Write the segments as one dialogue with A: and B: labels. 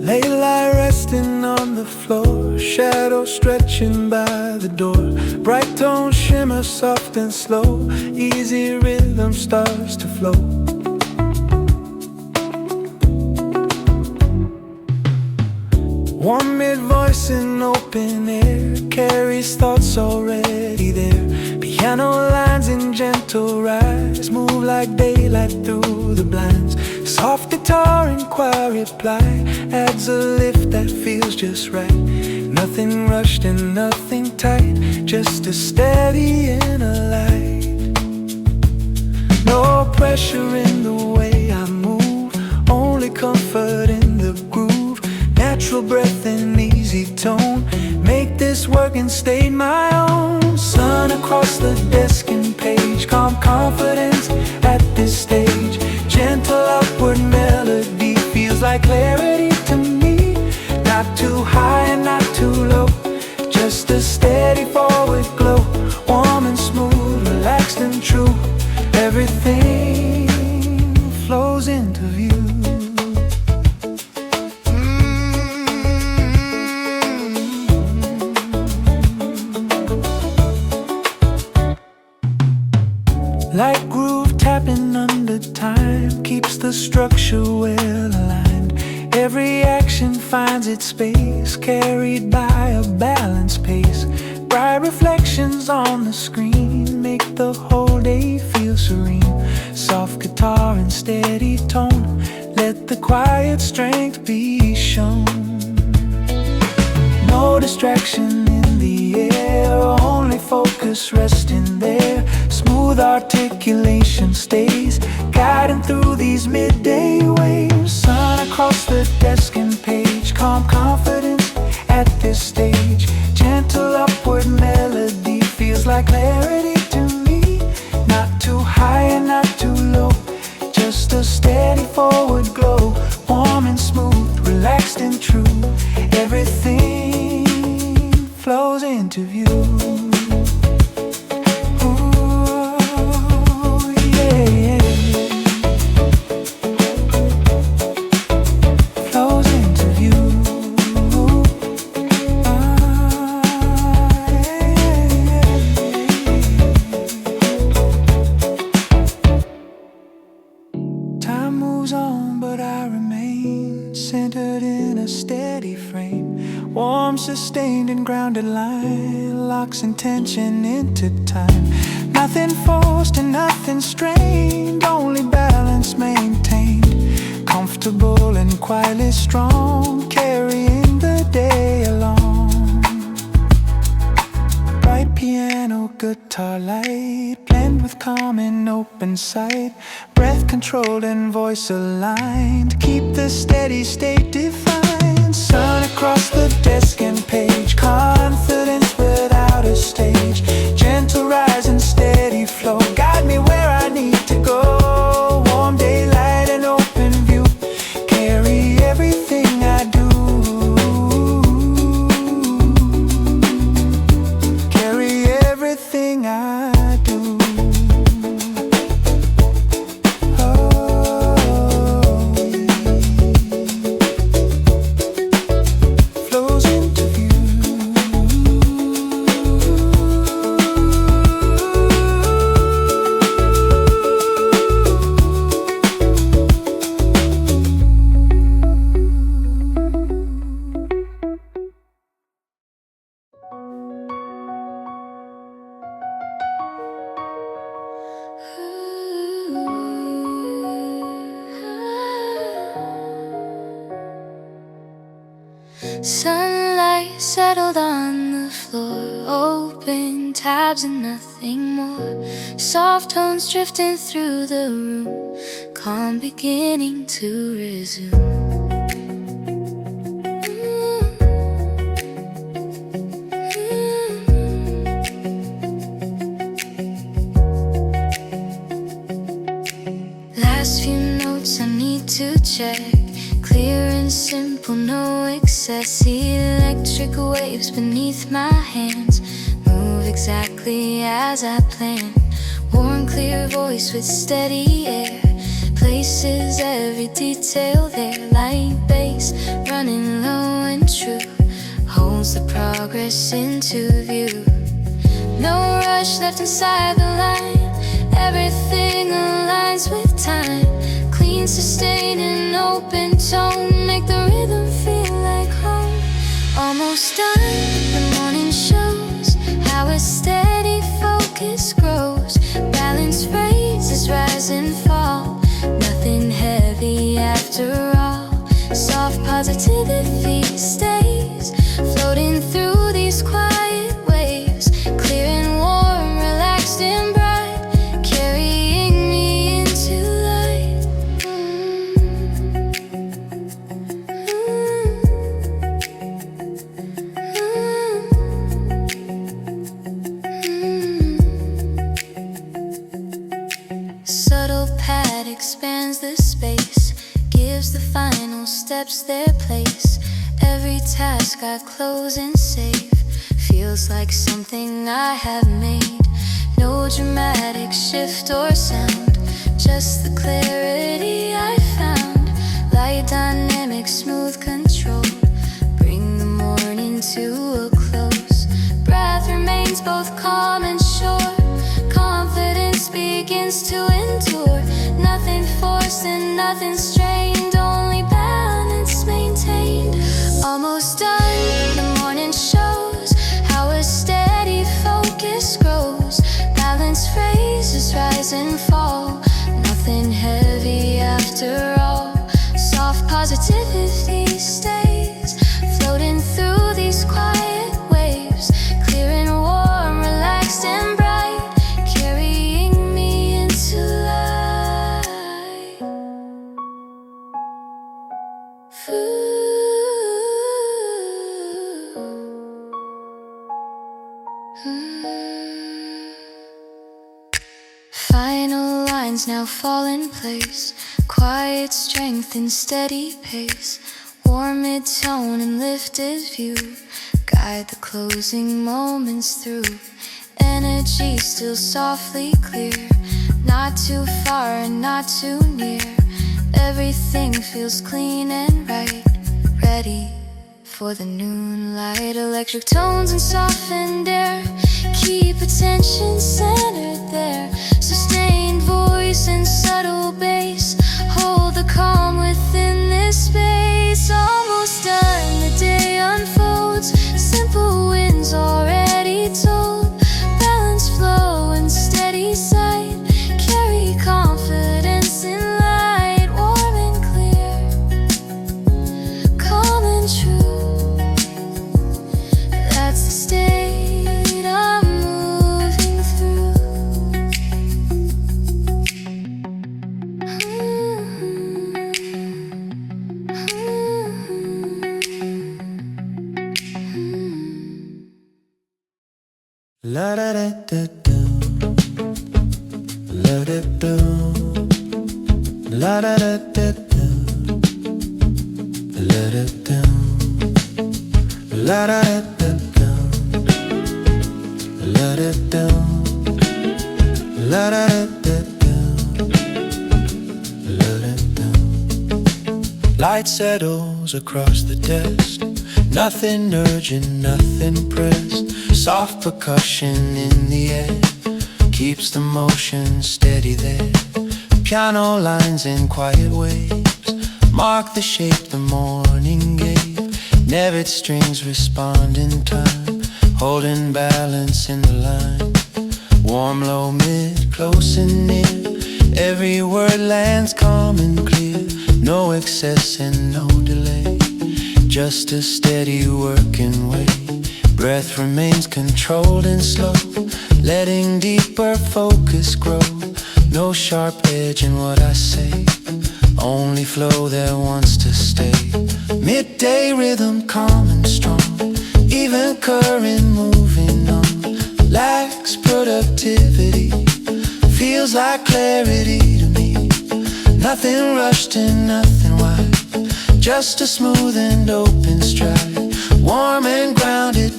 A: Laylight resting on the floor, shadow stretching by the door. Bright tones shimmer soft and slow, easy rhythm starts to flow. Warm mid-voice in open air carries thoughts already there. Piano lines in gentle rise move like daylight through the blinds. Soft guitar in quiet reply adds a lift that feels just right. Nothing rushed and nothing tight, just a steady inner light. No pressure in the way I move, only comfort in the groove. Natural breath and easy tone make this work and stay my own. Sun across the desk and page, calm confidence at this stage. Gentle upward melody feels like clarity to me. Not too high and not too low, just a steady forward glow. Warm and smooth, relaxed and true, everything flows into view. Light groove tapping under time keeps the structure well aligned. Every action finds its space, carried by a balanced pace. Bright reflections on the screen make the whole day feel serene. Soft guitar and steady tone, let the quiet strength be shown. No distraction in the air, only focus resting there. Smooth articulation stays, guiding through these midday waves. Sun across the desk and page, calm confidence at this stage. Gentle upward melody feels like clarity to me. Not too high and not too low, just a steady forward glow. Warm and smooth, relaxed and true, everything flows into view. Sustained and grounded line locks intention into time. Nothing forced and nothing strained, only balance maintained. Comfortable and quietly strong, carrying the day along. Bright piano, guitar light, blend with calm and open sight. Breath controlled and voice aligned, keep the steady state defined. Sun across the desk and page, confidence without a stage. Gentle rise and steady flow, guide me where I need to go. Warm daylight and open view, carry everything I do. Carry everything I do.
B: Sunlight settled on the floor, open tabs and nothing more. Soft tones drifting through the room, calm beginning to resume. Last few notes I need to check, clear and simple, no excess. Electric wave waves beneath my hands move exactly as I planned. Warm, clear voice with steady air places every detail there. Light bass running low and true holds the progress into view. No rush left inside the line. Everything aligns with time. Clean, sustain, and open tone make the rhythm feel like home. Almost done, the morning shows how a steady focus grows. Balance phrases rise and fall, nothing heavy after all. Soft positivity stays floating through these quiet waves, clear and warm, relaxed and bright, carrying me into light. Subtle pad expands the space, gives the final steps their place. Every task I close and save feels like something I have made. No dramatic shift or sound, just the clarity I found. Light, dynamic, smooth control bring the morning to a close. Breath remains both calm and sure. Confidence begins to endure. Nothing forced and nothing strained, only balance maintained. Almost done, the morning shows how a steady focus grows. Balanced phrases rise and fall, nothing heavy after all. Soft positivity stays floating through these quiet waves, clear and warm, relaxed and bright, carrying me into light. Final lines now fall in place, quiet strength and steady pace. Warm mid-tone and lifted view guide the closing moments through. Energy still softly clear, not too far and not too near. Everything feels clean and right, ready for the noon light. Electric tones and softened air keep attention centered there. Sustained voice and subtle bass hold the calm within this space. Almost done, the day unfolds, simple wins already told. Balanced flow and steady sight carry confidence in light. Warm and clear, calm and true, that's the state I'm moving through.
A: La da da da da, la da da, la da da da da, la da da, la da da da, la da da, la da da da, la da da. Light settles across the desk, nothing urgent, nothing pressed. Soft percussion in the air keeps the motion steady there. Piano lines in quiet waves mark the shape the morning gave. Nevered strings respond in time, holding balance in the line. Warm, low, mid, close and near, every word lands calm and clear. No excess and no delay, just a steady working way. Breath remains controlled and slow, letting deeper focus grow. No sharp edge in what I say, only flow that wants to stay. Midday rhythm, calm and strong, even current moving on. Lacks productivity, feels like clarity to me. Nothing rushed and nothing wide, just a smooth and open stride. Warm and grounded,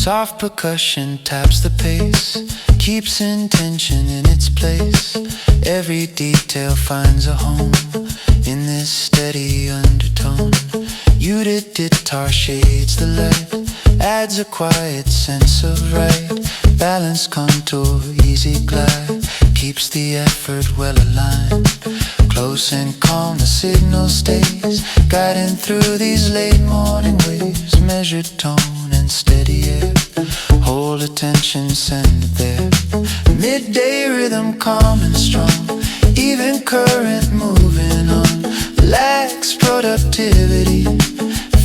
A: Soft percussion taps the pace, keeps intention in its place. Every detail finds a home in this steady undertone. Muted guitar shades the light, adds a quiet sense of right. Balanced contour, easy glide, keeps the effort well aligned. Close and calm, the signal stays, guiding through these late morning waves. Measured tone and steady air, hold attention, send it there. Midday rhythm, calm and strong, even current moving on. Lacks productivity,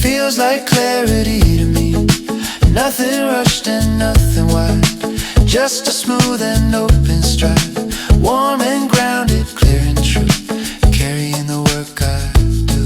A: feels like clarity to me. Nothing rushed and nothing wide, just a smooth and open stride. Warm and grounded, clear and true, carrying the work I do.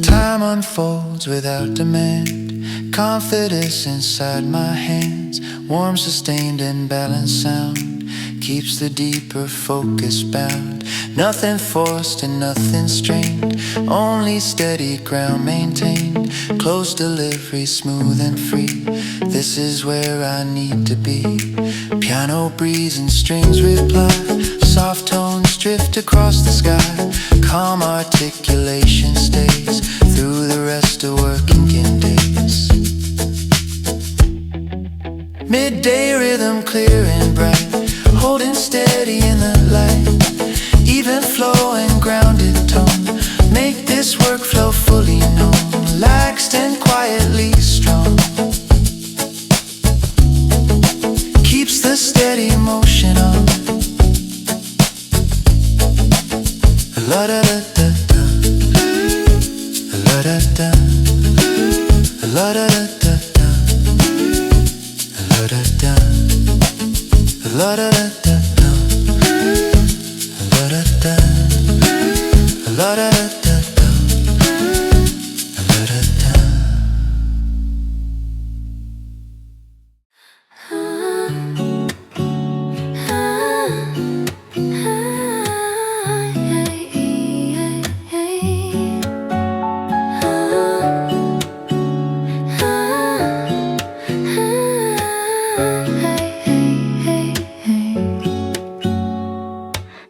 A: Time unfolds without demand, confidence inside my hands. Warm, sustained and balanced sound keeps the deeper focus bound. Nothing forced and nothing strained, only steady ground maintained. Close delivery, smooth and free, this is where I need to be. Piano breeze and strings reply, soft tones drift across the sky. Calm articulation stays through the rest of working days. Midday rhythm, clear and bright, holding steady in the light. Even flow and grounded tone make this workflow fully known. Relaxed and quietly strong, keeps the steady motion on. La da da da da, la da da, la da da da da, la da da, la da da da, la da da, la da da da.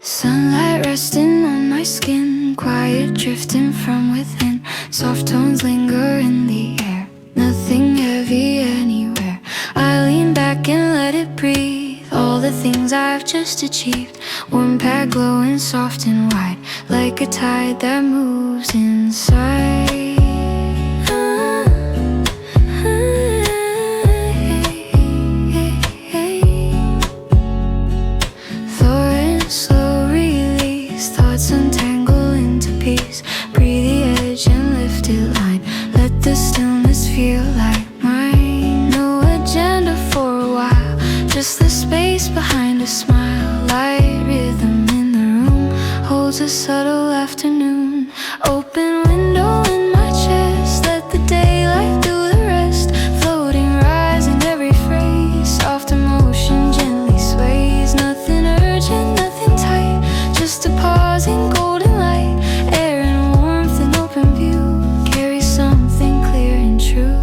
B: Sunlight resting on my skin, quiet drifting from within. Soft tones linger in the air, nothing heavy anywhere. I lean back and let it breathe, all the things I've just achieved. Warm pad glowing soft and wide, like a tide that moves inside. Untangle into peace, breathe the edge and lift it line. Let the stillness feel like mine. No agenda for a while, just the space behind a smile. Light rhythm in the room holds a subtle afternoon. Open window in my chest, let the daylight do the rest. Floating, rising every phrase, soft emotion gently sways. Nothing urgent, nothing tight, just a pause in golden light. Air and warmth and open view carry something clear and true.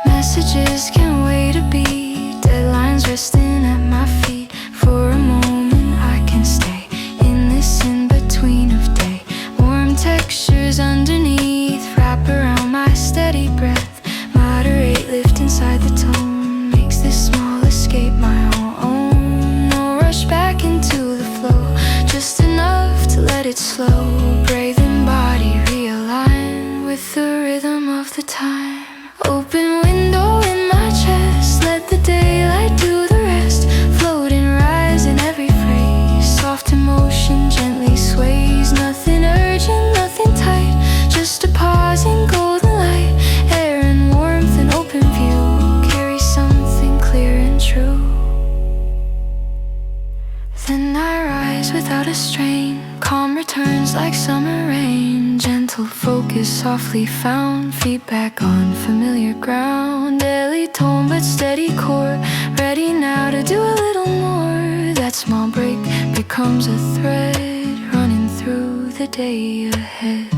B: Messages can't wait to be, deadlines resting at my feet. For a moment I can stay in this in-between of day. Warm textures underneath wrap around my steady breath. Moderate lift inside the tone makes this small escape my own. No rush back into the flow, just enough to let it slow. Breathing body realign with the rhythm of the time. Open window in my chest, let the daylight do the rest. Floating, rise in every phrase, soft emotion gently sways. Nothing urgent, nothing tight, just a pause in golden light. Air and warmth and open view carry something clear and true. Then I rise without a strain, calm returns like summer rain. Gentle focus is softly found, feet back on familiar ground. Daily tone but steady core, ready now to do a little more. That small break becomes a thread running through the day ahead.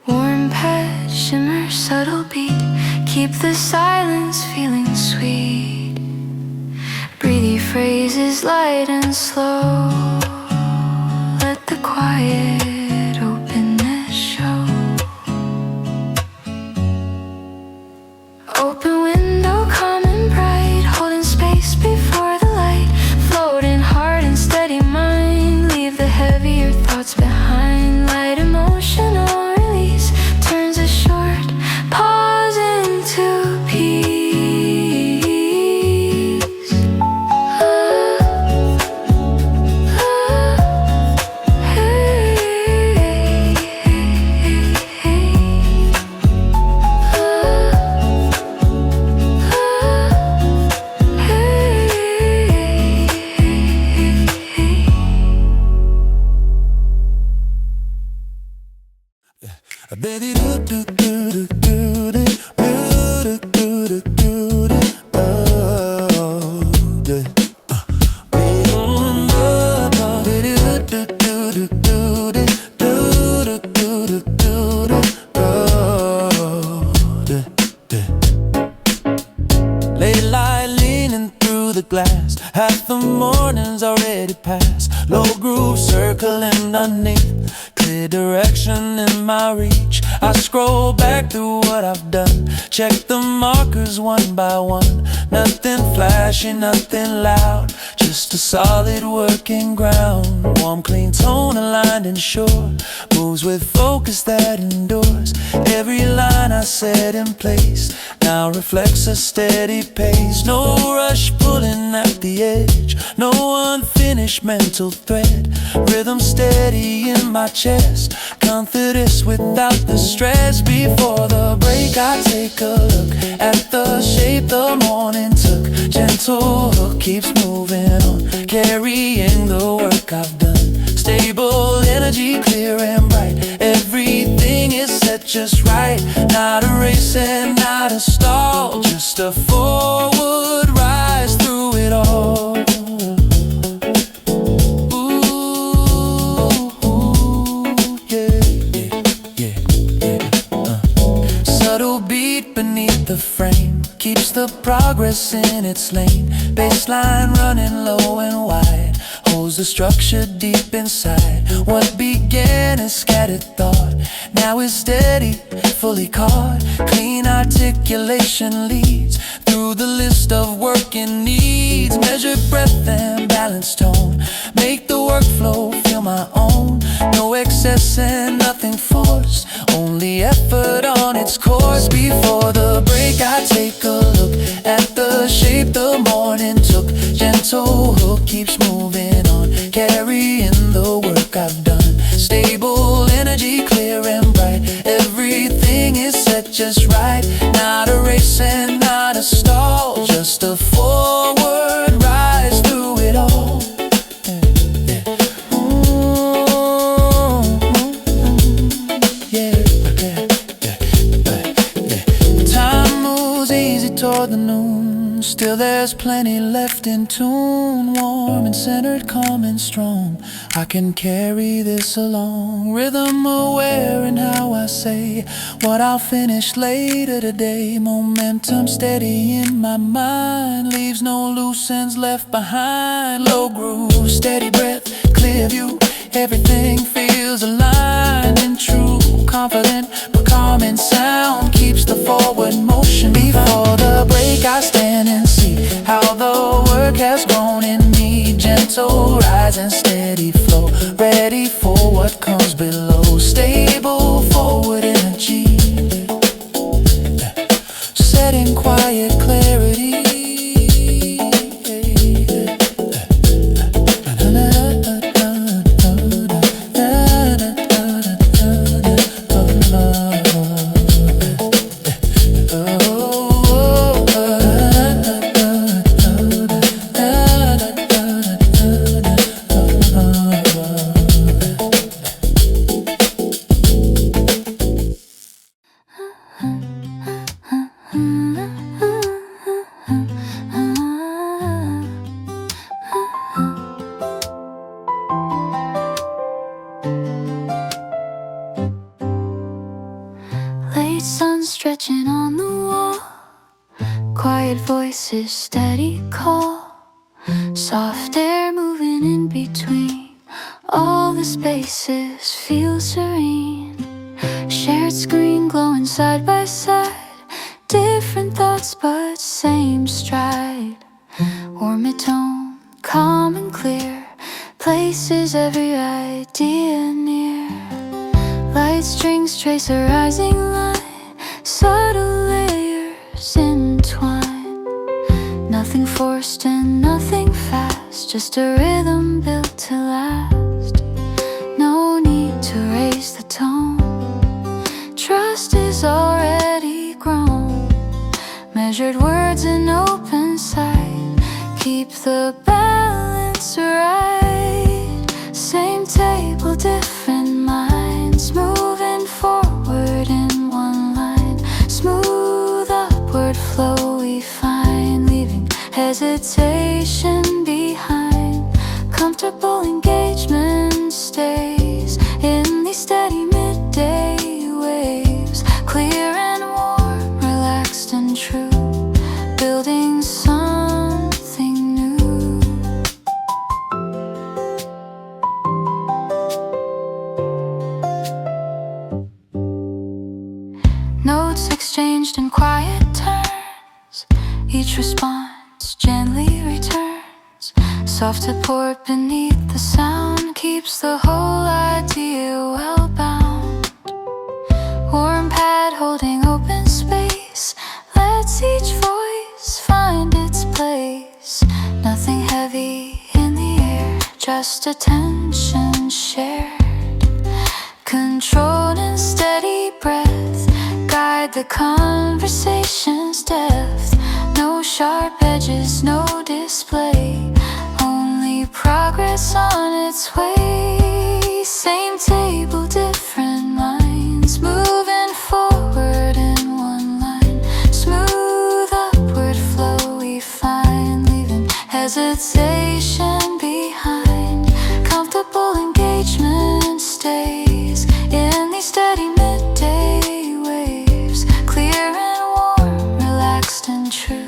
B: Warm patch, shimmer, subtle beat, keep the silence feeling sweet. Breathy phrases light and slow, let the quiet openness show. Open window, calm and bright, holding space before the light. Floating heart and steady mind, leave the heavier thoughts behind. Light emotional release turns a short pause into peace.
A: Baby, do do do do do do do do do do do. Oh, yeah. Late light leaning through the glass, half the morning's already past. Low groove circling underneath, clear direction in my reach. I scroll back through what I've done, check the markers one by one. Nothing flashy, nothing loud, just a solid working ground. Warm, clean tone, aligned and sure, moves with focus that endures. Every line I set in place now reflects a steady pace. No rush pulling at the edge, no unfinished mental thread. Rhythm steady in my chest, confidence without the stress. Before the break I take a look at the shape the morning took. Gentle hook keeps moving on, carrying the work I've done. Stable energy, clear and bright, everything is set just right. Not a race and not a stall, just a forward rise through it all. Beneath the frame keeps the progress in its lane. Baseline running low and wide, holds the structure deep inside. What began as scattered thought now is steady, fully caught. Clean articulation leads through the list of working needs. Measured breath and balanced tone make the workflow feel my own. No excess and nothing forced, only effort on its course. Before the break I take a look at the shape the morning took. Gentle hook keeps moving on, carrying the work I've done. Stable energy, clear and bright, everything is set just right. Not a race and not a stall, just a forward rise through it all. Toward the noon, still there's plenty left in tune. Warm and centered, calm and strong, I can carry this along. Rhythm aware in how I say what I'll finish later today. Momentum steady in my mind, leaves no loose ends left behind. Low groove, steady breath, clear view, everything feels aligned and true. Confident but calm in sound, keeps the forward motion. Before the break I stand and see how the work has grown in me. Gentle rise and steady flow, ready for what comes below. Stable forward energy, set in quiet clarity.
B: voices steady call, soft air moving in between. All the spaces feel serene. Shared screen glowing side by side. Different thoughts but same stride. Warm at home, calm and clear. Places every idea near. Light strings trace a rising line. Subtle layers entwine. Nothing forced and nothing fast. Just a rhythm built to last. No need to raise the tone. Trust is already grown. Measured words in open sight. Keep the balance right. Same table, different minds. Moving forward in one line. Smooth upward flow we find. Leaving hesitation behind. Comfortable engagement stays in these steady midday waves. Clear and warm, relaxed and true. Building something new. Notes exchanged in quiet turns. Each response gently returns. Soft support beneath the sound keeps the whole idea well bound. Warm pad holding open space lets each voice find its place. Nothing heavy in the air, just attention shared. Controlled and steady breath guide the conversation's depth. No sharp edges, no display. Only progress on its way. Same table, different minds. Moving forward in one line. Smooth upward flow we find. Leaving hesitation behind. Comfortable engagement stays in these steady midday waves. Clear and warm, relaxed and true.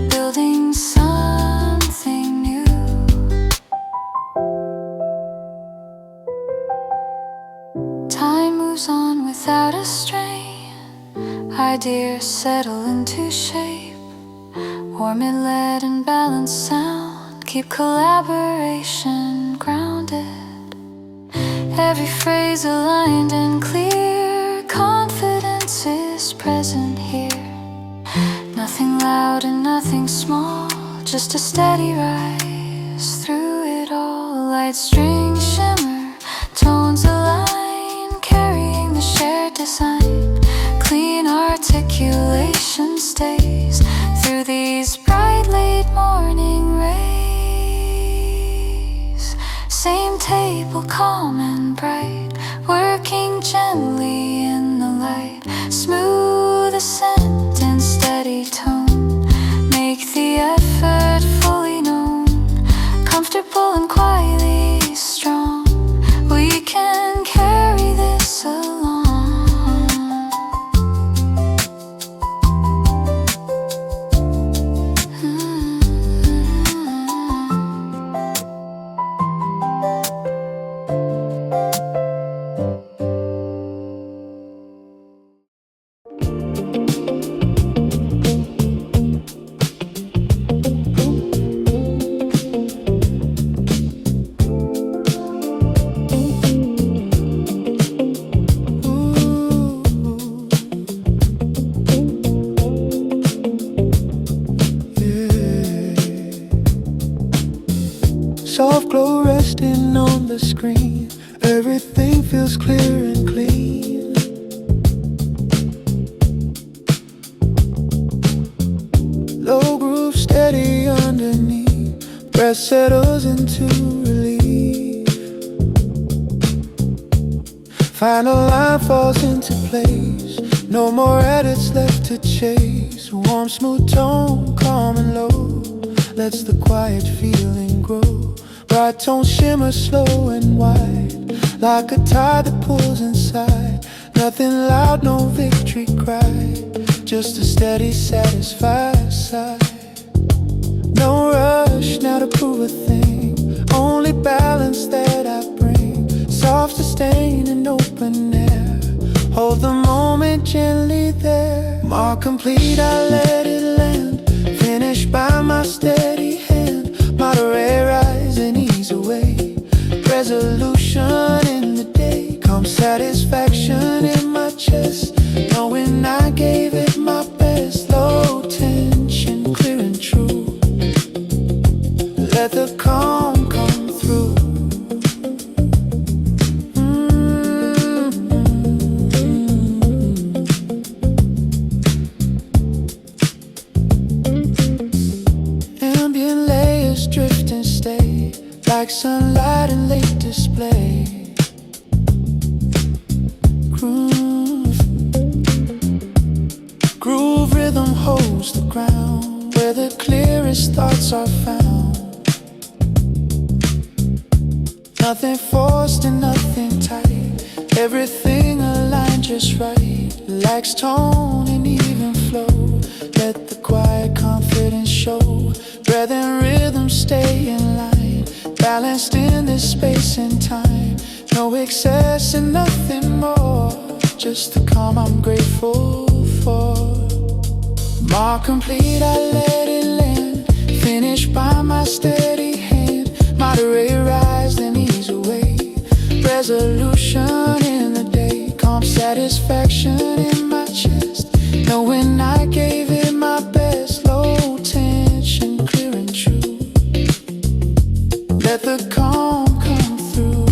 B: Building something new. Time moves on without a strain. Ideas settle into shape. Warm and lead and balanced sound keep collaboration grounded. Every phrase aligned and clear. Confidence is present here. Nothing loud and nothing small. Just a steady rise through it all. Light strings shimmer, tones align. Carrying the shared design. Clean articulation stays through these bright late morning rays. Same table, calm and bright. Working gently in the light. Smooth ascent and steady tone. Make the effort fully known. Comfortable and quietly strong. We can carry this along.
A: Soft glow resting on the screen. Everything feels clear and clean. Low groove steady underneath. Breath settles into relief. Final line falls into place. No more edits left to chase. Warm, smooth tone, calm and low. Lets the quiet feeling grow. Bright tones shimmer slow and wide. Like a tide that pulls inside. Nothing loud, no victory cry. Just a steady, satisfied sigh. prove a thing. Only balance that I bring, soft, sustained, and open air. Hold the moment gently there. Mark complete, I let it land. Finished by my steady hand. Moderate, rise, and ease away. Resolution in the day. Calm satisfaction in my chest, knowing I gave it my best. Low tension, clear and true. Let the calm come through. Ambient layers drift and stay, like sunlight and late display. Groove rhythm holds the ground, where the clearest thoughts are found. Nothing forced and nothing tight, everything aligned just right. Lacks tone and even flow, let the quiet confidence show. Breath and rhythm stay in line, balanced in this space and time. No excess and nothing more, just the calm I'm grateful for. Mark complete, I let it land. Finished by my steady hand. Moderate, rise, then ease away. Resolution in the day. Calm satisfaction in my chest, knowing I gave it my best. Low tension, clear and true. Let the calm come through.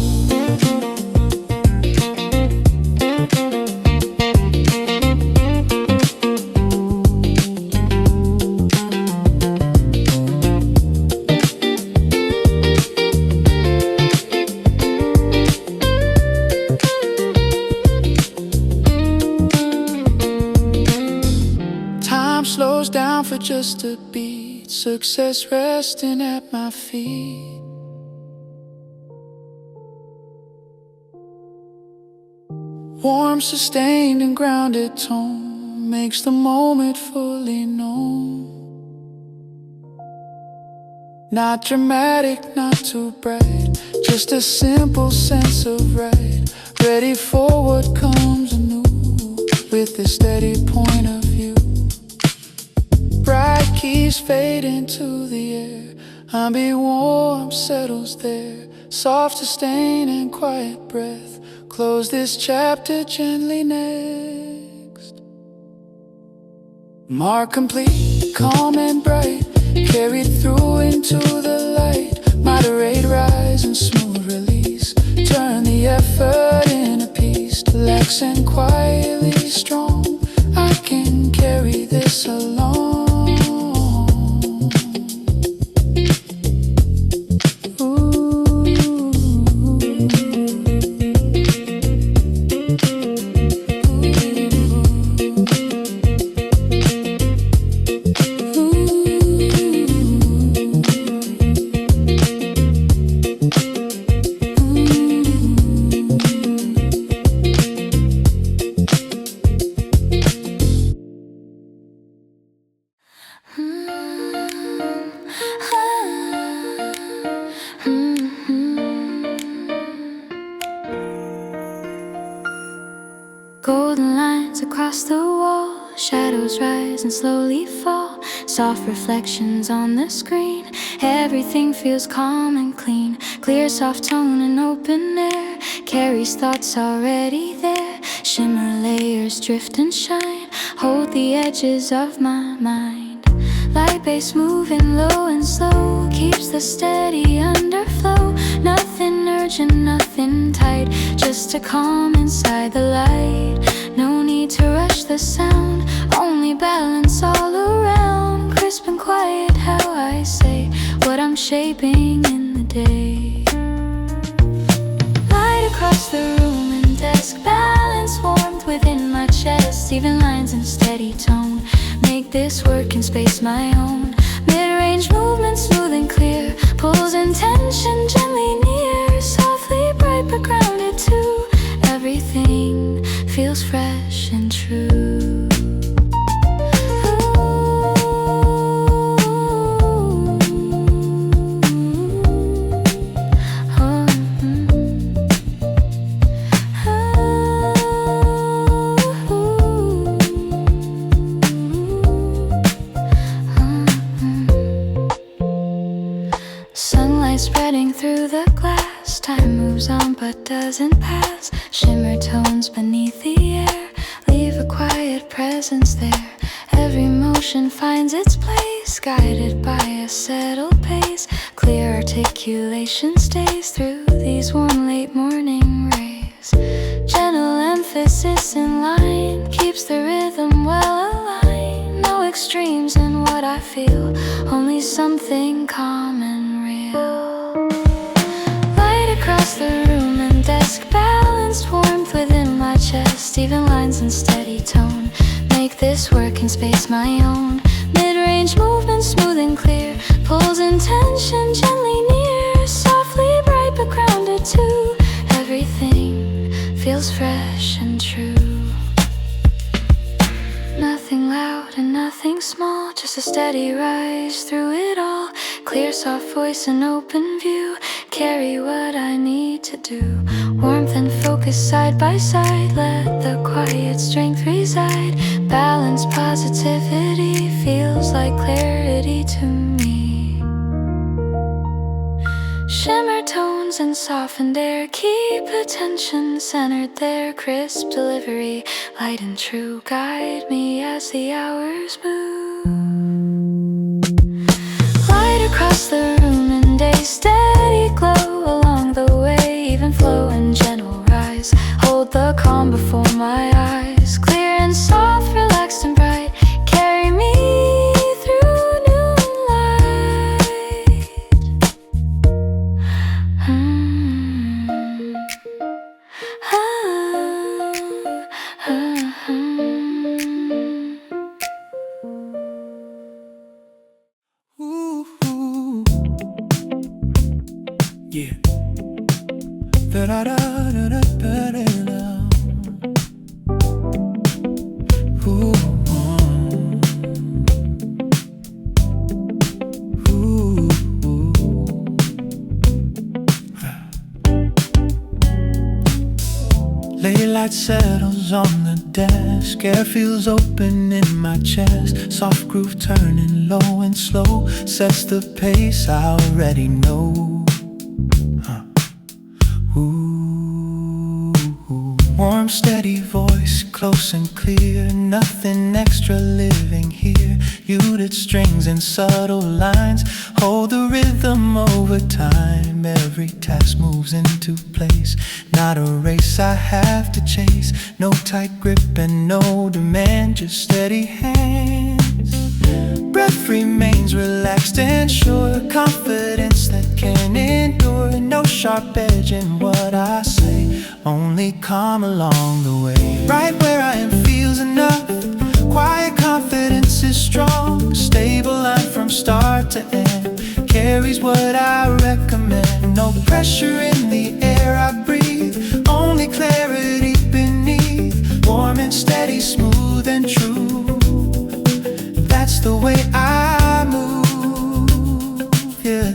A: Slows down for just a beat, success resting at my feet. Warm, sustained, and grounded tone makes the moment fully known. Not dramatic, not too bright, just a simple sense of right. Ready for what comes anew, with a steady point of view. Bright keys fade into the air. I'll be warm, settles there. Soft, sustained, and quiet breath. Close this chapter gently next. Mark complete, calm and bright. Carried through into the light. Moderate, rise, and smooth release. Turn the effort into peace. Relax and quietly strong. I can carry this along.
B: Golden lines across the wall, shadows rise and slowly fall. Soft reflections on the screen, everything feels calm and clean. Clear, soft tone and open air, carries thoughts already there. Shimmer layers drift and shine, hold the edges of my mind. Light bass moving low and slow, keeps the steady underflow. Nothing urgent, nothing tight, just a calm inside the light. No need to rush the sound, only balance all around. Crisp and quiet, how I say what I'm shaping in the day. Light across the room and desk, balance warmth within my chest. Even lines in steady tone make this work in space my own. Mid-range movement smooth and clear, pulls intention gently near. Softly bright but grounded too, everything feels fresh and true. Sunlight spreading through the glass. Time moves on but doesn't pass. Shimmer tones beneath the air leave a quiet presence there. Every motion finds its place, guided by a settled pace. Clear articulation stays through these warm late morning rays. Gentle emphasis in line keeps the rhythm well aligned. No extremes in what I feel, only something calm and real. Light across the room and desk, balanced warmth within my chest. Even lines in steady tone make this working space my own. Mid-range movement smooth and clear, pulls intention gently near. Softly bright but grounded too. Everything feels fresh and true. Nothing loud and nothing small, just a steady rise through it all. Clear soft voice and open view carry what I need to do. Warmth and focus side by side, let the quiet strength reside. Balanced positivity feels like clarity to me. Shimmer tones and softened air keep attention centered there. Crisp delivery, light and true, guide me as the hours move. Light across the room and a steady glow along the way. Even flow and gentle rise, hold the calm before my eyes. Clear and soft, relaxed and bright, carry me through noonlight.
A: Ooh, yeah. Da-da-da-da-da-da-da-da. Ooh, ooh, ooh. Late light settles on the desk. Air feels open in my chest. Soft groove turning low and slow sets the pace I already know. Warm, steady voice, close and clear. Nothing extra living here. Muted strings and subtle lines hold the rhythm over time. Every task moves into place. Not a race I have to chase. No tight grip and no demand, just steady hands. Breath remains relaxed and sure. Confidence that can endure. No sharp edge in what I say, only calm along the way. Right where I am feels enough. Quiet confidence is strong. Stable line from start to end carries what I recommend. No pressure in the air I breathe, only clarity beneath. Warm and steady, smooth and true. That's the way I move, yeah.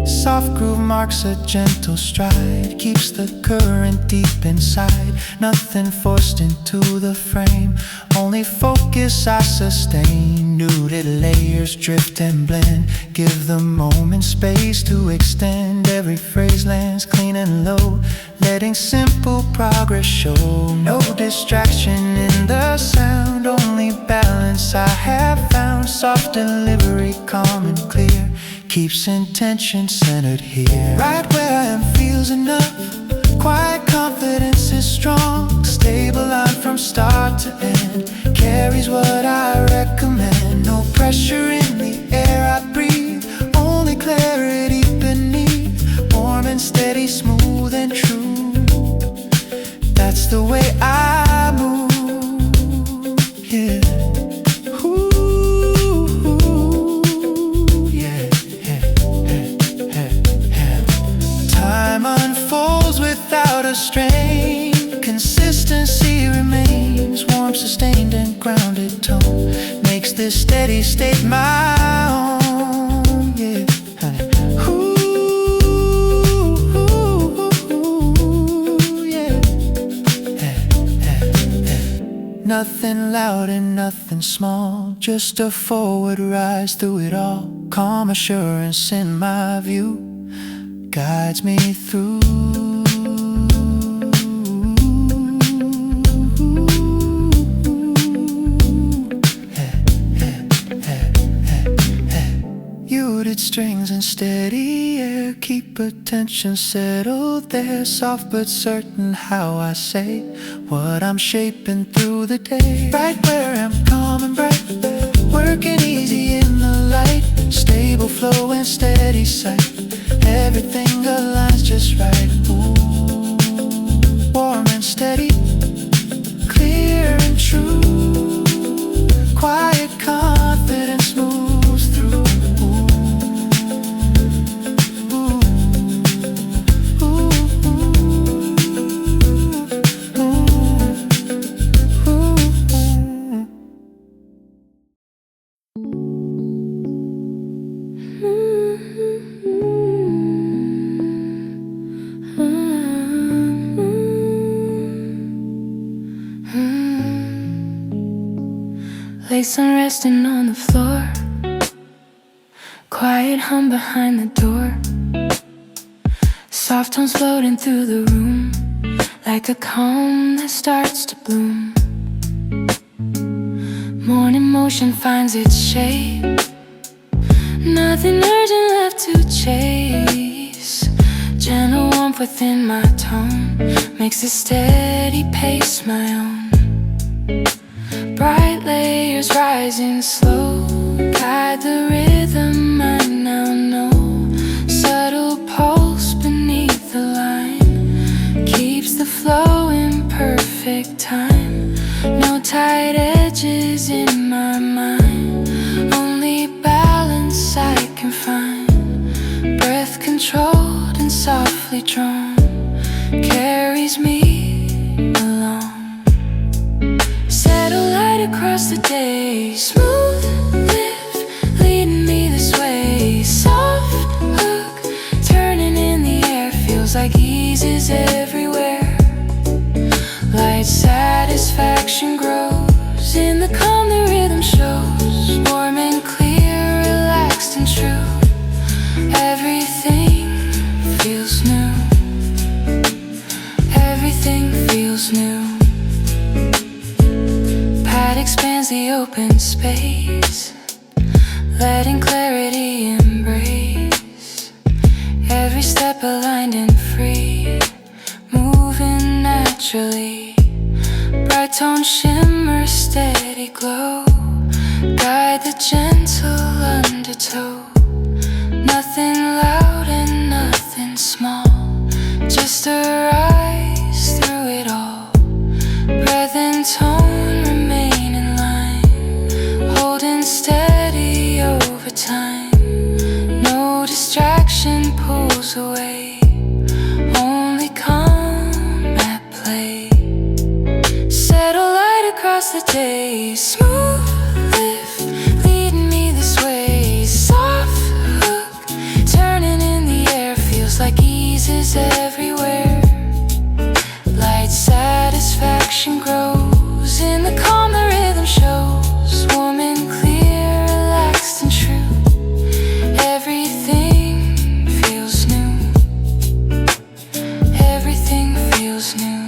A: Soft groove marks a gentle stride, keeps the current deep inside. Nothing forced into the frame, only focus I sustain. Muted layers drift and blend, give the moment space to extend. Every phrase lands clean and low, letting simple progress show. No distraction in the sound, only balance I have found. Soft delivery, calm and clear, keeps intention centered here. Right where I am feels enough. Quiet confidence is strong. Stable line from start to end carries what I recommend. No pressure in the air I breathe, only clarity beneath. Warm and steady, smooth and true. That's the way I move, yeah. Without a strain, consistency remains. Warm, sustained and grounded tone makes this steady state my own, yeah. Ooh, yeah. Nothing loud and nothing small, just a forward rise through it all. Calm assurance in my view guides me through. Muted strings and steady air keep attention settled there. Soft but certain how I say what I'm shaping through the day. Right where I'm calm and bright, working easy in the light. Stable flow and steady sight, everything aligns just right. Ooh, warm and steady, clear and true. Quiet confidence moves through.
B: Lace unresting on the floor, quiet hum behind the door. Soft tones floating through the room, like a calm that starts to bloom. Morning motion finds its shape, nothing urgent left to chase. Gentle warmth within my tone makes a steady pace my own. Bright layers rising slow, guide the rhythm I now know. Subtle pulse beneath the line keeps the flow in perfect time. No tight edges in my mind, only balance I can find. Breath controlled and softly drawn carries me along. Settle light across the day, smooth lift leading me this way. Soft hook turning in the air, feels like ease is everywhere. Light satisfaction grows in the calm the rhythm shows. Warm and clear, relaxed and true, everything feels new. Everything feels new. Pad expands the open space, letting clarity embrace. Every step aligned and free, moving naturally. Bright tone shimmer, steady glow, guide the gentle undertow. Nothing loud and nothing small, just a rise through it all. Breath and tone remain in line, holding steady over time. No distraction pulls away, only calm at play. Settle light across the day, smooth lift leading me this way. Soft hook turning in the air, feels like ease is everywhere. Light satisfaction grows in the calm the rhythm shows. Warm and clear, relaxed and true, everything feels new. Everything feels new.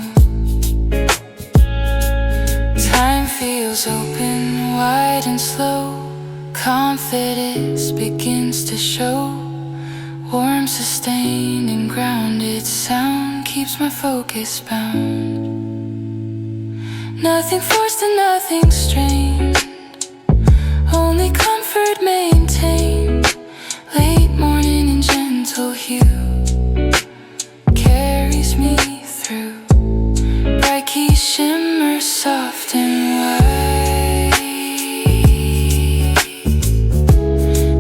B: Time feels open, wide and slow. Confidence begins to show. Warm, sustained and grounded sound keeps my focus bound. Nothing forced and nothing strained, only comfort maintained. Late morning in gentle hue carries me through. Bright key shimmer, soft and white.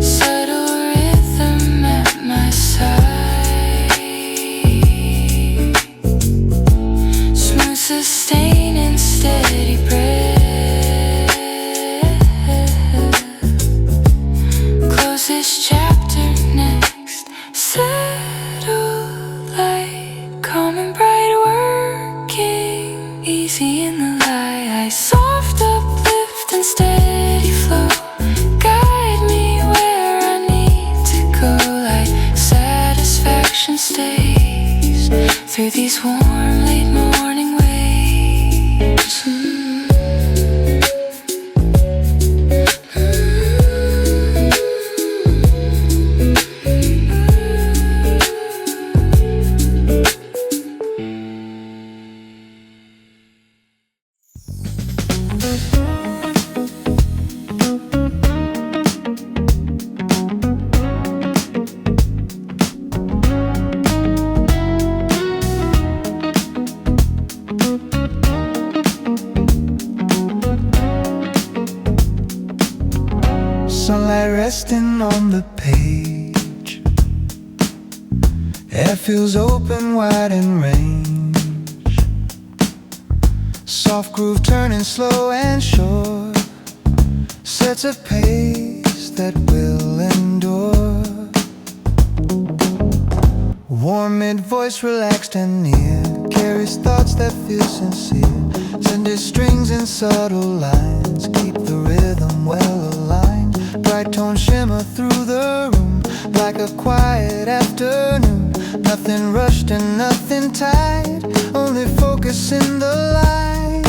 B: Subtle rhythm at my side. Smooth, sustain and steady breath. Close this chapter next. Settle light, calm and bright, working easy in the light. I saw under these warm late morning waves.
A: Sunlight resting on the page. Air feels open, wide in range. Soft groove turning slow and sure sets a pace that will endure. Warm mid-voice relaxed and near carries thoughts that feel sincere. Tender strings and subtle lines keep the rhythm well aligned. Bright tones shimmer through the room like a quiet afternoon. Nothing rushed and nothing tight, only focus in the light.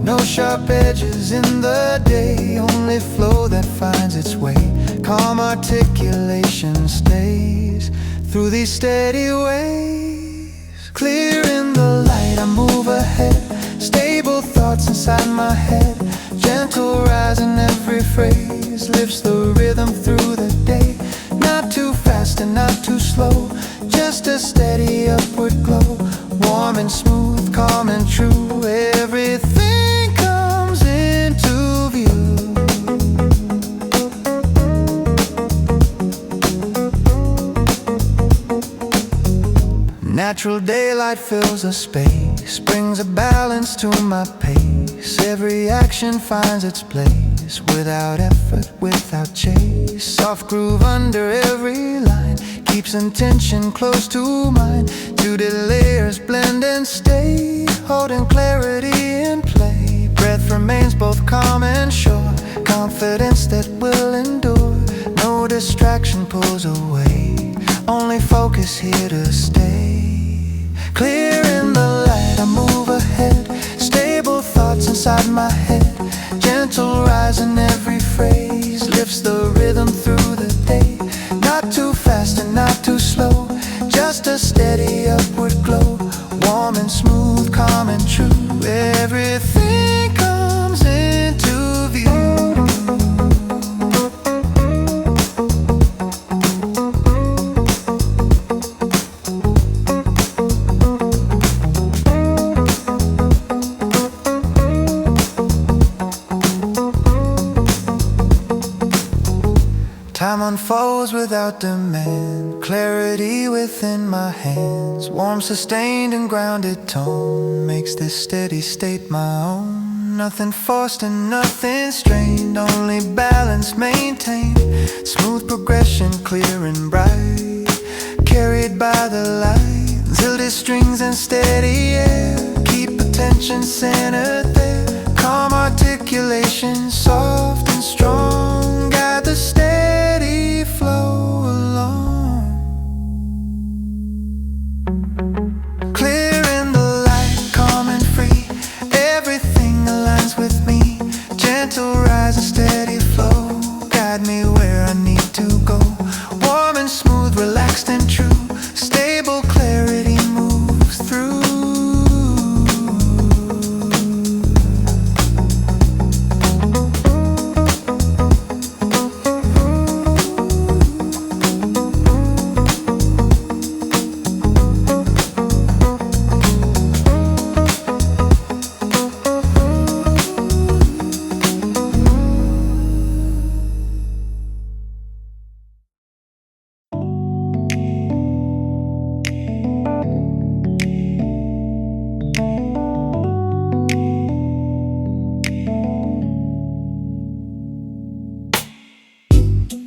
A: No sharp edges in the day, only flow that finds its way. Calm articulation stays through these steady waves. Clear in the light, I move ahead. Stable thoughts inside my head. Gentle rise in every phrase lifts the rhythm through the day. Not too fast and not too slow, just a steady upward glow. Warm and smooth, calm and true, everything comes into view. Natural daylight fills the space, brings a balance to my pace. Every action finds its place, without effort, without chase. Soft groove under every line keeps intention close to mine. Judith layers blend and stay, holding clarity in play. Breath remains both calm and sure, confidence that will endure. No distraction pulls away, only focus here to stay. Clear in the light, I move ahead. Stable thoughts inside my head. Gentle rise in every phrase lifts the rhythm through the day. Not too fast and not too slow, just a steady upward glow. Warm and smooth, calm and true, everything comes into view. Time unfolds without demand, clarity within my hands. Warm, sustained and grounded tone makes this steady state my own. Nothing forced and nothing strained, only balance maintained. Smooth progression, clear and bright, carried by the light. Zilted strings and steady air keep attention centered there. Calm articulation, soft and strong, guide the steady flow along. Clear in the light, calm and free, everything aligns with me. Gentle rise and steady flow, guide me where I need to go. Warm and smooth, relaxed and true, stable clarity moves through.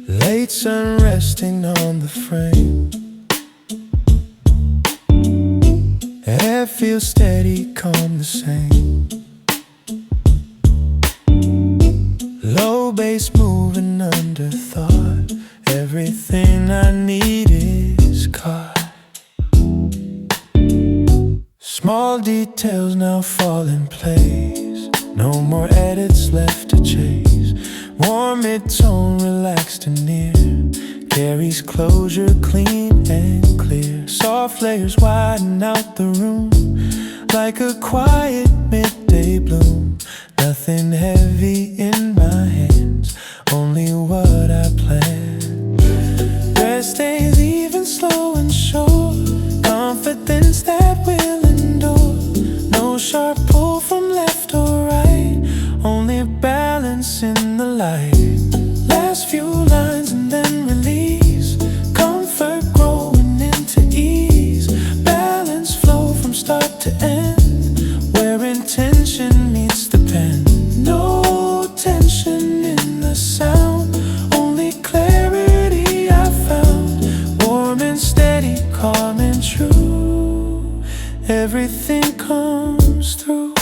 A: Late sun resting on the frame. Air feels steady, calm the same. Low bass moving under thought. Everything I need is caught. details now fall in place. No more edits left to chase. Warm mid-tone, relaxed and near, carries closure, clean and clear. Soft layers widen out the room like a quiet midday bloom. Nothing heavy in my hands, only what I planned. Rest days even slow and sure, confidence that will endure. No sharp pull from left or right, only balance in the light. Last few lines and then release, comfort growing into ease. Balance flow from start to end, where intention meets the pen. No tension in the sound, only clarity I found. Warm and steady, calm and true, everything comes through.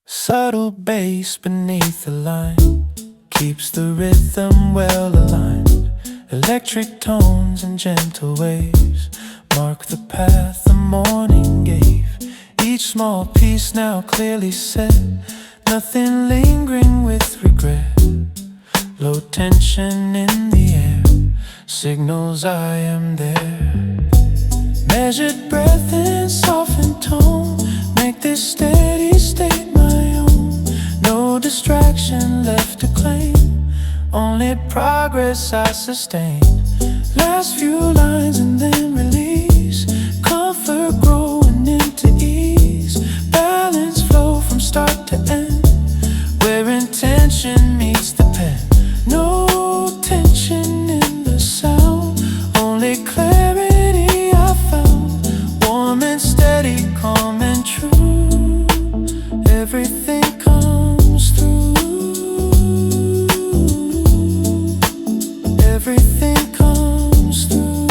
A: Subtle bass beneath the line keeps the rhythm well aligned. Electric tones and gentle waves mark the path the morning gave. Each small piece now clearly set, nothing lingering with regret. Low tension in the air signals I am there. Measured breath and softened tone make this steady state my own. No distraction left to claim, only progress I sustain. Last few lines and then release, comfort growing into ease. Balance flow from start to end, where intention meets the pen. No tension in the sound, only clarity I found. Warm and steady, calm and true, everything comes through. Everything comes through.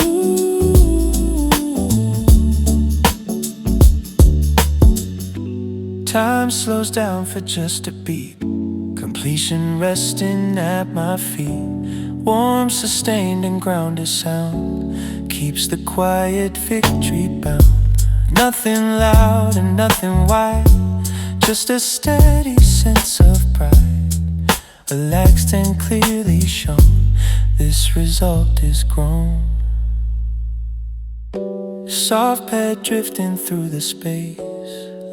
A: Time slows down for just a beat, completion resting at my feet. Warm, sustained and grounded sound keeps the quiet victory bound. Nothing loud and nothing wide, just a steady sense of pride. Relaxed and clearly shown, this result is grown. Soft pad drifting through the space,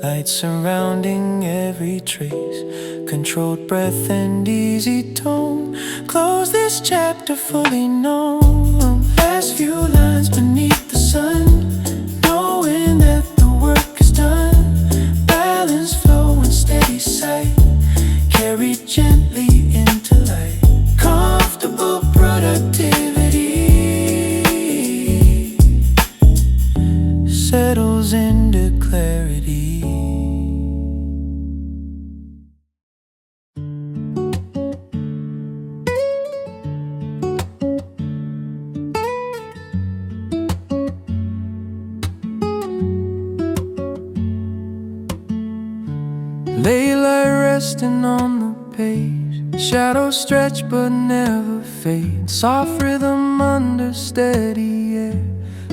A: light surrounding every trace. Controlled breath and easy tone close this chapter fully known. Last few lines beneath the sun, knowing that the work is done. Balance flow and steady sight, carried gently into light. Comfortable productivity settles into clarity. Daylight resting on the page, shadows stretch but never fade. Soft rhythm under steady air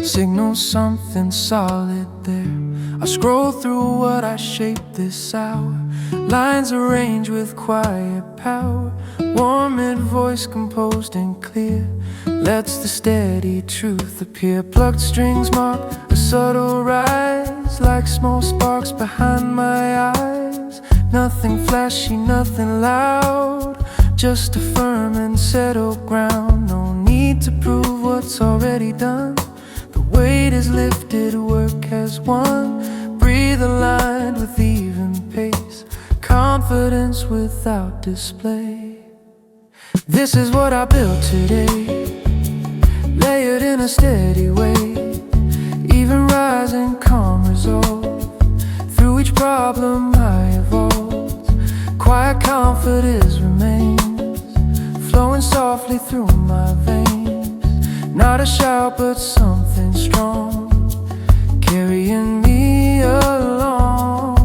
A: signals something solid there. I scroll through what I shaped this hour, lines arranged with quiet power. Warm mid-voice composed and clear lets the steady truth appear. Plucked strings mark a subtle rise, like small sparks behind my eyes. Nothing flashy, nothing loud, just a firm and settled ground. No need to prove what's already done. The weight is lifted, work has won. Breathe aligned with even pace, confidence without display. This is what I built today, layered in a steady way. Even rising calm resolve, through each problem I evolved. Quiet confidence remains, flowing softly through my veins. Not a shout but something strong, carrying me along.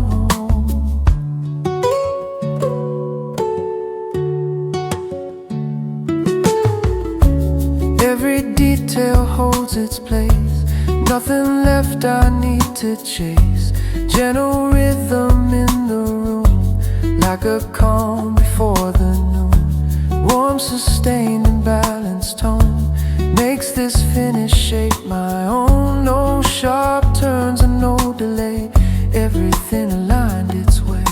A: Every detail holds its place, nothing left I need to to chase. Gentle rhythm in the room, like a calm before the noon. Warm, sustained and balanced tone makes this finish shape my own. No sharp turns and no delay, everything aligned its way.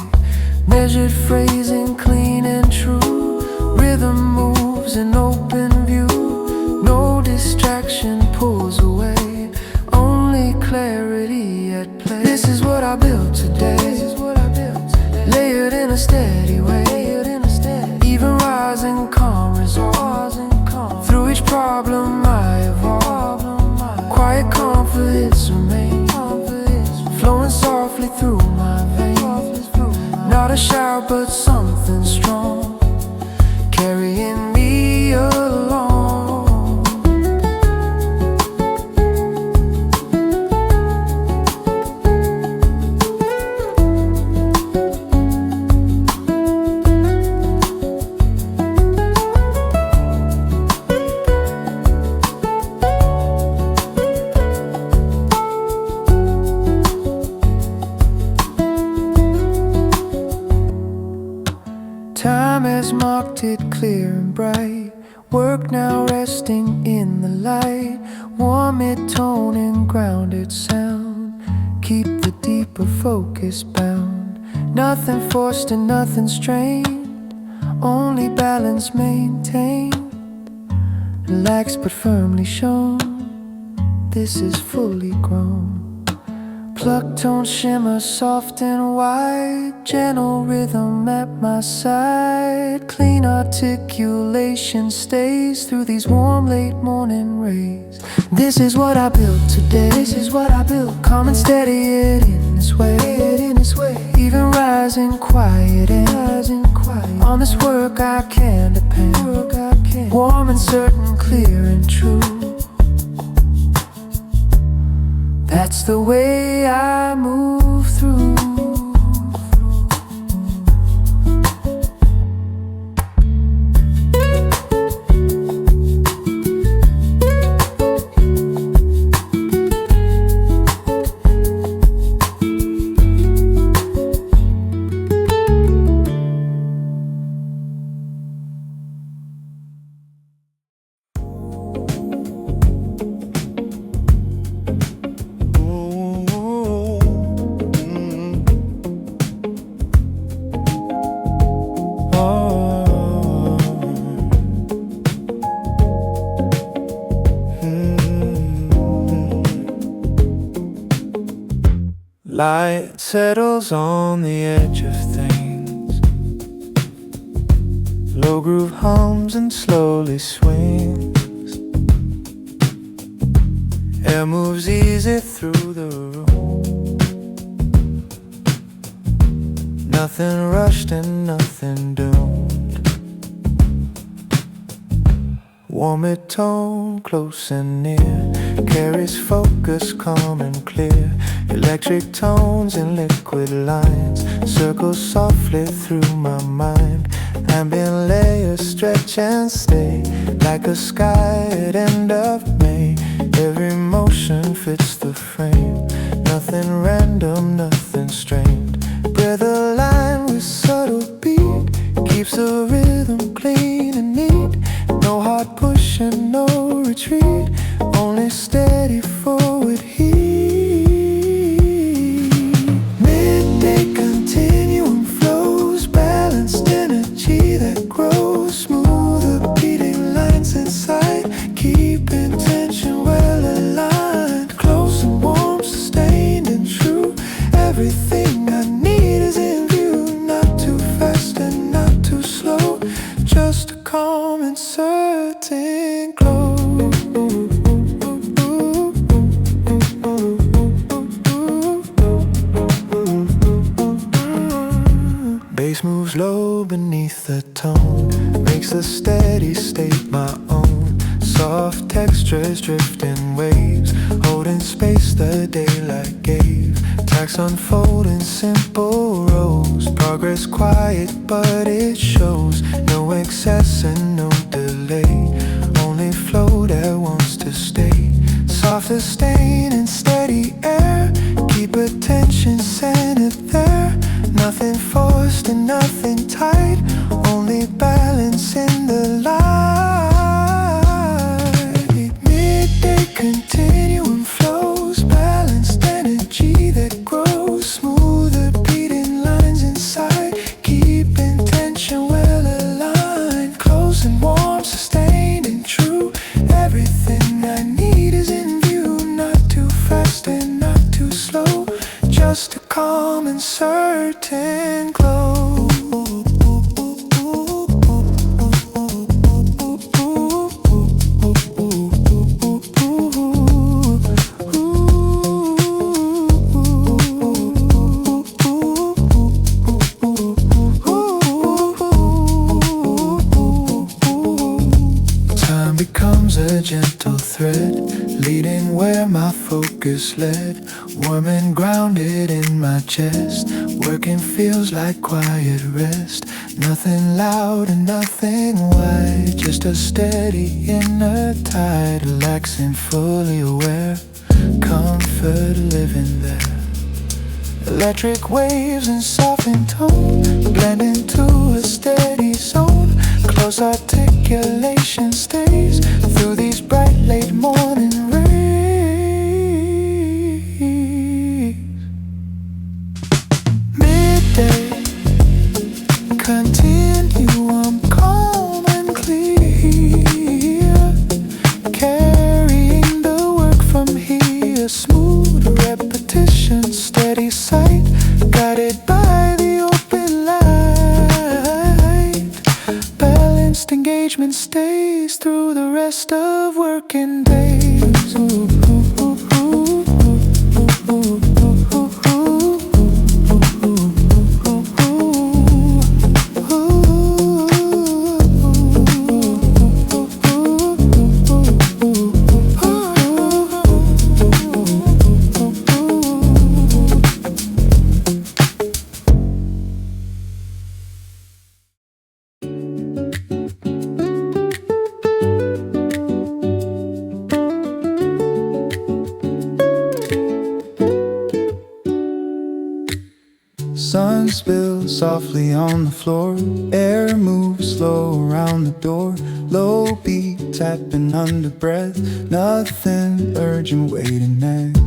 A: Measured phrasing, clean and true. Rhythm moves in open view. No distraction pulls away, only clarity at play. This is what I built today. Layered in a steady way. Even rise and calm resolve. Through each problem I evolve. Quiet confidence remains, flowing softly through my veins. Not a shout but something strong, carrying me along. Time has marked it clear and bright. Work now resting in the light. Warm mid-tone and grounded sound, keep the deeper focus bound. Nothing forced and nothing strained, only balance maintained. Relaxed but firmly shown, this is fully grown. Plucked tone shimmer soft and wide, gentle rhythm at my side. Clean articulation stays through these warm late morning rays. This is what I built today. Calm and steady it in this way. Even rising quiet and on this work I can depend. Warm and certain, clear and true. That's the way I move through. Light settles on the edge of things. Low groove hums and slowly swings. Air moves easy through the room. Nothing rushed and nothing doomed. Warm mid-tone, close and near, carries focus, calm and clear. Electric tones in liquid lines circle softly through my mind. Ambient layers stretch and stay like a sky at end of May. Every motion fits the frame, nothing random, nothing strained. Breath aligned with subtle beat keeps the rhythm clean and neat. No hard push and no retreat, only steady forward heat. Midday Continuum flows, balanced energy that grows. Smoother beating lines inside, keeping tension well aligned. Close and warm, sustained and true. Everything I need is in view. Not too fast and not too slow, just a calm and certain glow. Bass moves low beneath the tone, makes the steady state my own. Soft textures drifting waves, holding space the daylight gave. Tracks unfold in simple rows, progress quiet but it shows. No excess and no delay, only flow that wants to stay. Soft sustain and steady air, keep attention centered there. Nothing forced and nothing tight, only balance in the light. Midday continuum flows, balanced energy that grows, smoother beating lines inside, keeping tension well aligned, close and warm, sustained and true. Everything I need is in view, not too fast and not too slow, just a calm and certain glow. Time becomes a gentle thread, leading where my focus led, warm and grounded in my chest. Working feels like quiet rest, nothing loud and nothing wide, just a steady inner tide, relaxing, fully aware, comfort living there. Electric waves and softened tone blend into a steady zone. Close articulation stays through these bright late morning rays. Midday continuum, calm and clear, carrying the work from here. Smooth repetition, steady sight, guided by the open light. Balanced engagement stays through the rest of working days. Ooh, ooh, ooh, ooh, ooh, ooh, sun spills softly on the floor, air moves slow around the door, low beat tapping under breath, nothing urgent waiting next.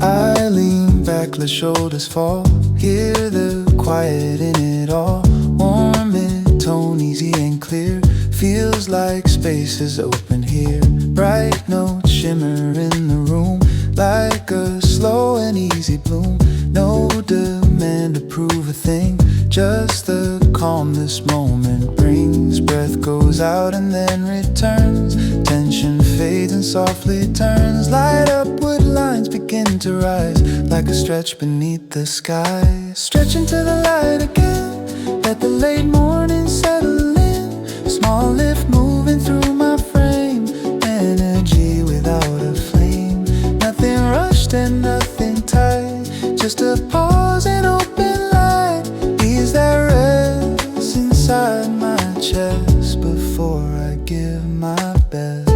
A: I lean back, let shoulders fall, hear the quiet in it all, warm mid-tone, easy and clear, feels like space is open here. Bright notes shimmer in the room, like a slow and easy bloom. No demand to prove a thing, just the calm this moment brings. Breath goes out and then returns, tension fades and softly turns. Light upward lines begin to rise, like a stretch beneath the sky. Stretch into the light again, let the late morning settle in. Small lift moving through my frame, energy without a flame. Nothing rushed and nothing tight, just a pause and open light. Ease that rest inside my chest before I give my best.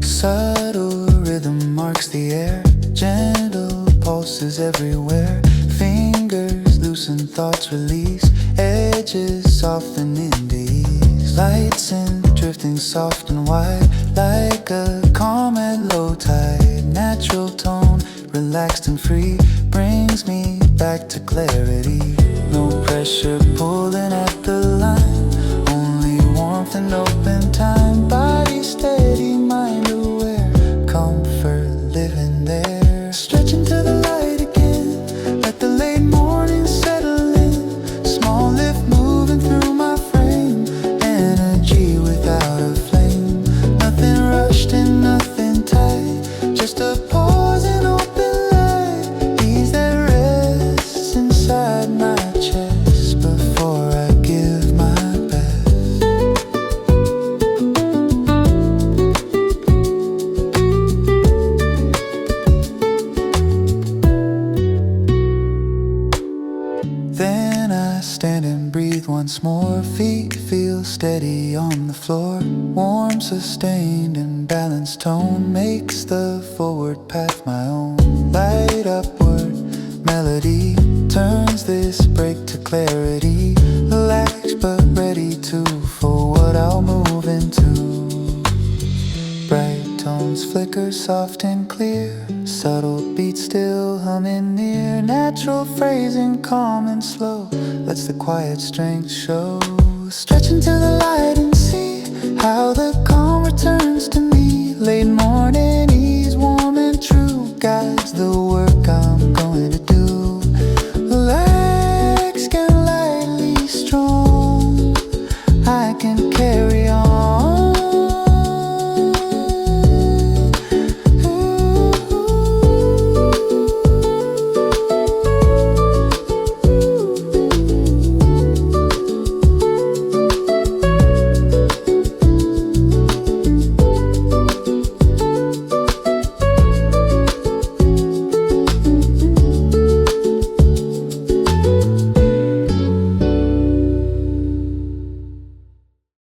A: Subtle rhythm marks the air, gentle pulses everywhere. Fingers loosen, thoughts release, edges soften into ease. Lights in drifting soft and wide, like a calm at low tide. Natural tone, relaxed and free, brings me back to clarity. No pressure pulling at the line, only warmth and open time. Body steady, mind aware, comfort living there. Stretch into the light again, let the late morning settle in. Small lift moving through my frame, energy without a flame. Nothing rushed and nothing tight, just a pause and open light. Ease that rests inside my chest before I give stand and breathe once more. Feet feel steady on the floor. Warm, sustained and balanced tone makes the forward path my own. Light upward melody turns this break to clarity. Relaxed but ready to for what I'll move into. Bright tones flicker soft and clear. Subtle beats still humming near. Natural phrasing calm and slow lets the quiet strength show. Stretch into the light and see how the calm returns to me. Late morning